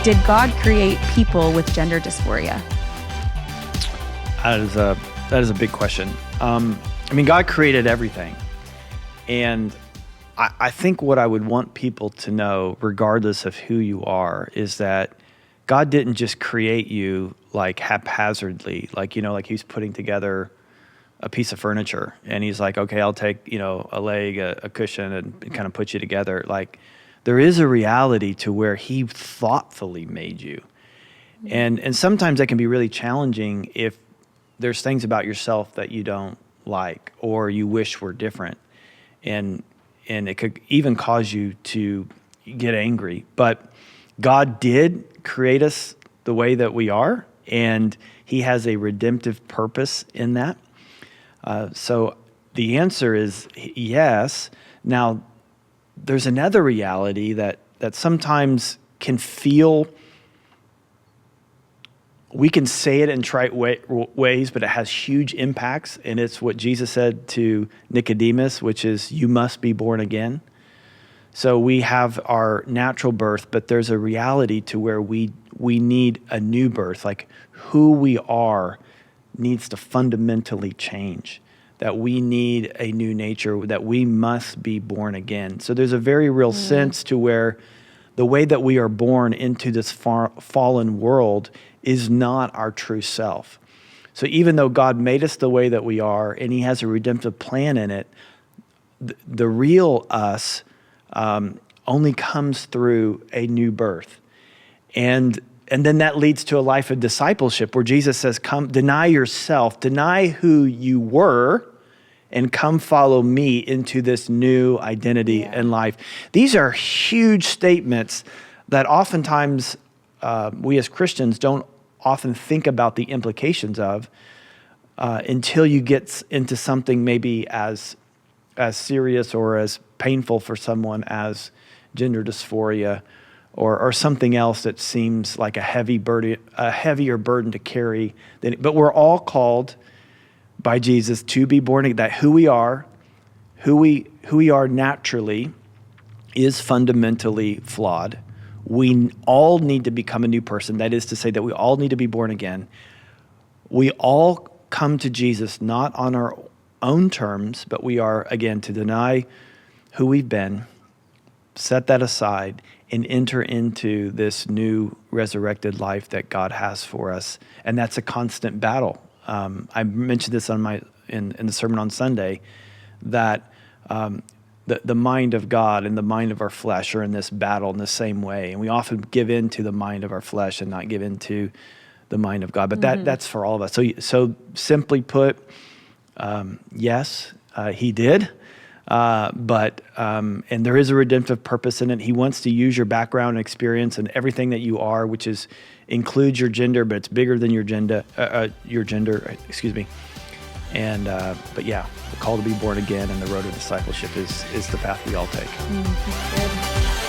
Did God create people with gender dysphoria? That is a big question. God created everything. And I think what I would want people to know, regardless of who you are, is that God didn't just create you like haphazardly, like he's putting together a piece of furniture and he's like, okay, I'll take, a leg, a cushion and kind of put you together. Like there is a reality to where he thoughtfully made you. And sometimes that can be really challenging if there's things about yourself that you don't like or you wish were different. And it could even cause you to get angry. But God did create us the way that we are, and he has a redemptive purpose in that. So the answer is yes. Now, there's another reality that sometimes can feel, we can say it in trite ways, but it has huge impacts. And it's what Jesus said to Nicodemus, which is, you must be born again. So we have our natural birth, but there's a reality to where we need a new birth. Like who we are needs to fundamentally change, that we need a new nature, that we must be born again. So there's a very real sense to where the way that we are born into this fallen world is not our true self. So even though God made us the way that we are and he has a redemptive plan in it, the real us only comes through a new birth. And then that leads to a life of discipleship where Jesus says, come, deny yourself, deny who you were, and come follow me into this new identity and life. These are huge statements that oftentimes we as Christians don't often think about the implications of until you get into something maybe as serious or as painful for someone as gender dysphoria or something else that seems like a heavier burden to carry. But we're all called by Jesus to be born again, that who we are naturally is fundamentally flawed. We all need to become a new person. That is to say that we all need to be born again. We all come to Jesus not on our own terms, but we are, again, to deny who we've been, set that aside, and enter into this new resurrected life that God has for us. And that's a constant battle. I mentioned this in the sermon on Sunday, that the mind of God and the mind of our flesh are in this battle in the same way. And we often give in to the mind of our flesh and not give in to the mind of God. But that's for all of us. So simply put, yes, he did. But there is a redemptive purpose in it. He wants to use your background and experience and everything that you are, which includes your gender, but it's bigger than your gender, excuse me. And, but yeah, the call to be born again and the road of discipleship is the path we all take. That's good.